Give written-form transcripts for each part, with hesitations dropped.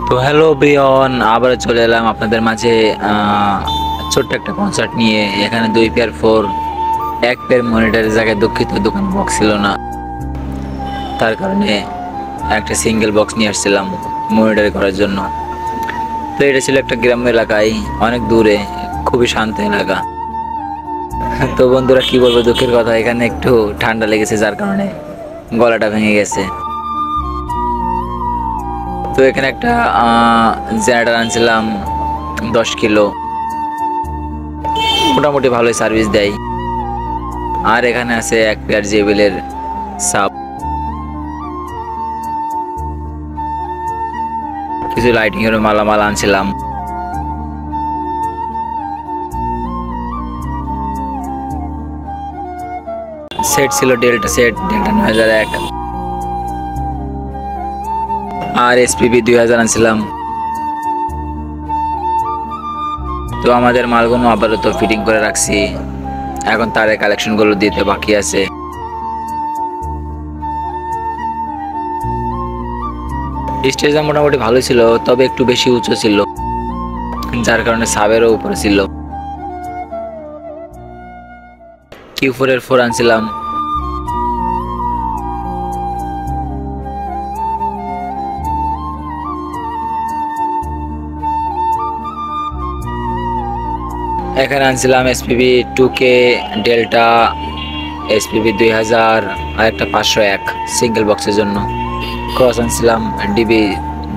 তো hello Brian, আবার চলে এলাম আপনাদের মাঝে ছোট্ট একটা কনসার্ট নিয়ে। এখানে 2 পেয়ার 4 এক পেয়ার মনিটরের জায়গায় দুঃখিত দোকান বক্স ছিল না, তার কারণে একটা সিঙ্গেল বক্স নিয়ে আসছিলাম মনিটরে করার জন্য। তো এটা ছিল একটা গ্রাম্য এলাকায়, অনেক দূরে, খুবই শান্ত এলাকা। তো বন্ধুরা কি বলবো, দুঃখের কথা, এখানে একটু ঠান্ডা লেগেছে যার কারণে গলাটা ভেঙে গেছে। তো এখানে একটা জেনারেটর আনছিলাম 10 কিলো, মোটামুটি ভালোই সার্ভিস দেয়। আর এখানে আছে এক পেয়ার জেবিলের সাব, কিছু লাইটিং এর মালামাল আনছিলাম। সেট ছিল ডেল্টা সেট, ডেল্টা 9001, আর এসপিবি 2000 আনছিলাম। তো আমাদের মালগুলো আপাতত ফিটিং করে রাখছি, এখন তার কালেকশন গুলো দিতে বাকি আছে। স্টেজটা মোটামুটি ভালো ছিল, তবে একটু বেশি উঁচু ছিল, যার কারণে সাবেরও উপরে ছিল। Q4 এর 4 আনছিলাম। এখানে আনছিলাম এসপিবি 2K ডেল্টা, এসপিবি 2000 আর একটা 501 সিঙ্গেল বক্সের জন্য। ক্রস আনছিলাম ডিবি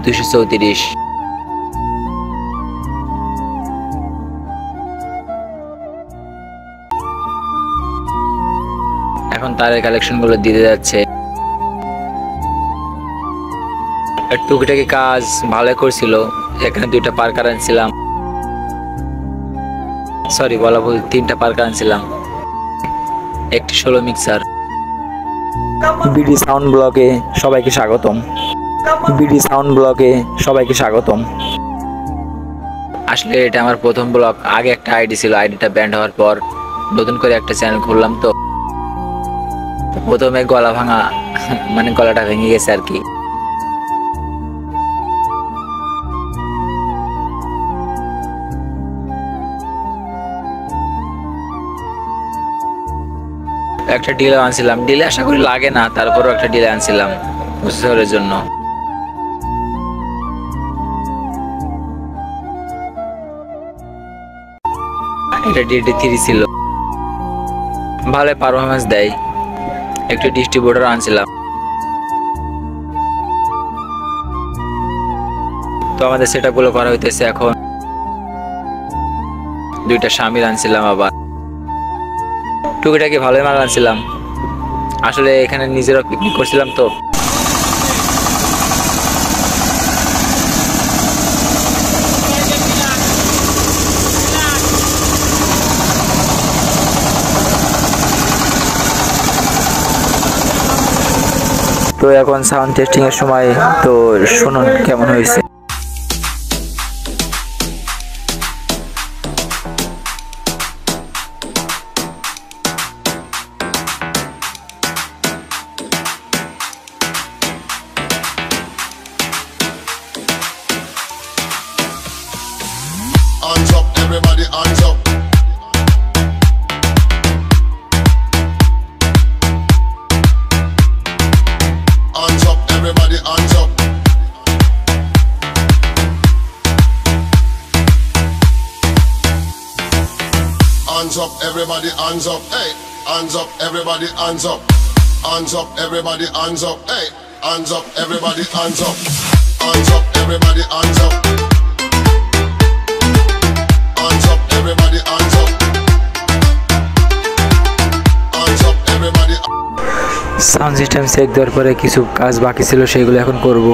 234। এখন তারের কালেকশন গুলো দিতে যাচ্ছে। টুকিটাকি কাজ ভালো করছিল। এখানে 2টা পার্কার আনছিলাম, সরি বলা ভুল, 3টা পার্কার আনছিলাম, একটি 16 মিক্সার। বিডি সাউন্ড ব্লগে সবাইকে স্বাগতম। বিডি সাউন্ড ব্লগে সবাইকে স্বাগতম। আসলে এটা আমার প্রথম ব্লগ। আগে একটা আইডি ছিল, আইডিটা ব্যান্ড হওয়ার পর নতুন করে একটা চ্যানেল খুললাম। তো প্রথমে গলা ভাঙা, মানে গলাটা ভেঙে গেছে আর কি। একটা ডিলে আনছিলাম, ডিলে আশা করি লাগে না, তারপরও একটা ডিলে আনছিলাম প্রসেসরের জন্য। এটা DD3 ছিল, ভালো পারফরমেন্স দেয়। একটা ডিস্ট্রিবিউটর আনছিলাম। তো আমাদের সেটআপ গুলো করা হইতেছে এখন। 2টা শামিল আনছিলাম, আবার টুকিটাকি ভালোই মাল আনছিলাম। আসলে এখানে নিজেরা পিকনিক করছিলাম। তো এখন সাউন্ড টেস্টিং এর সময়, তো শুনুন কেমন হয়েছে। Hands up, everybody, hands up. Hands up, everybody, hands up. Hands up, everybody, hands up. Hey, hands up, everybody, hands up. Hands up, everybody, hands up. Hey, hands up, everybody, hands up. Hands up, everybody, hands up. Hands up, everybody, hands up. Hands up, everybody. Sound system check দেওয়ার পরে কিছু কাজ বাকি ছিল, সেগুলো এখন করব।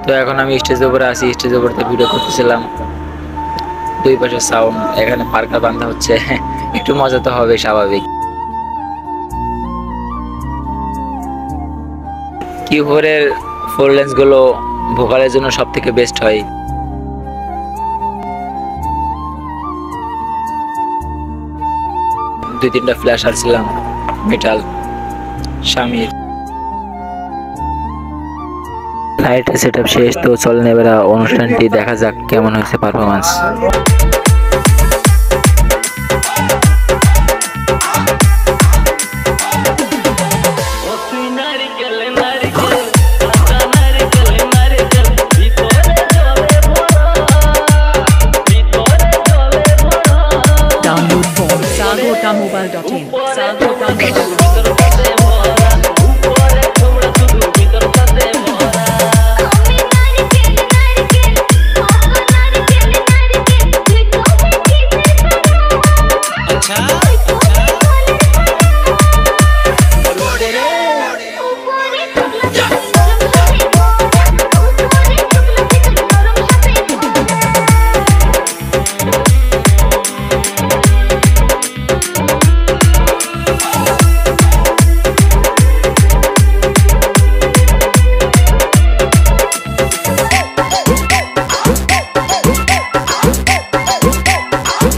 তো এখন আমি স্টেজের উপরে আছি, স্টেজের উপরে ভিডিও করতেছিলাম। 2 পাশে সাউন্ড, এখানে পার্কার বাঁধা হচ্ছে। একটু মজা তো হবে, স্বাভাবিক। Q4 এর 4 লেন্স গুলো ভোকালের জন্য সব থেকে বেস্ট হয়। দুই 3টা ফ্ল্যাশ আনছিলাম মেটাল, শামির। লাইটের সেটআপ শেষ, তো চলেন এবার অনুষ্ঠানটি দেখা যাক কেমন হয়েছে performance. Download from sagota.mobile.in. Sagota.mobile.in.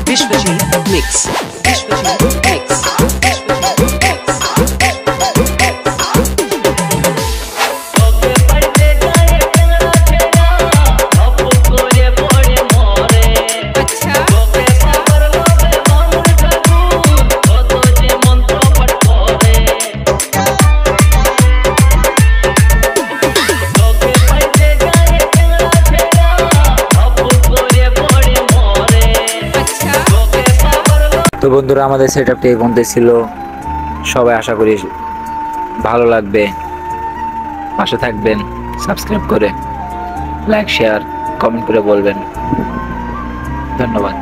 Vishwajit Mix. Vishwajit Mix. তো বন্ধুরা, আমাদের সেটআপটি এই পর্যন্ত ছিল। সবাই আশা করি ভালো লাগবে। পাশে থাকবেন, সাবস্ক্রাইব করে, লাইক শেয়ার কমেন্ট করে বলবেন। ধন্যবাদ।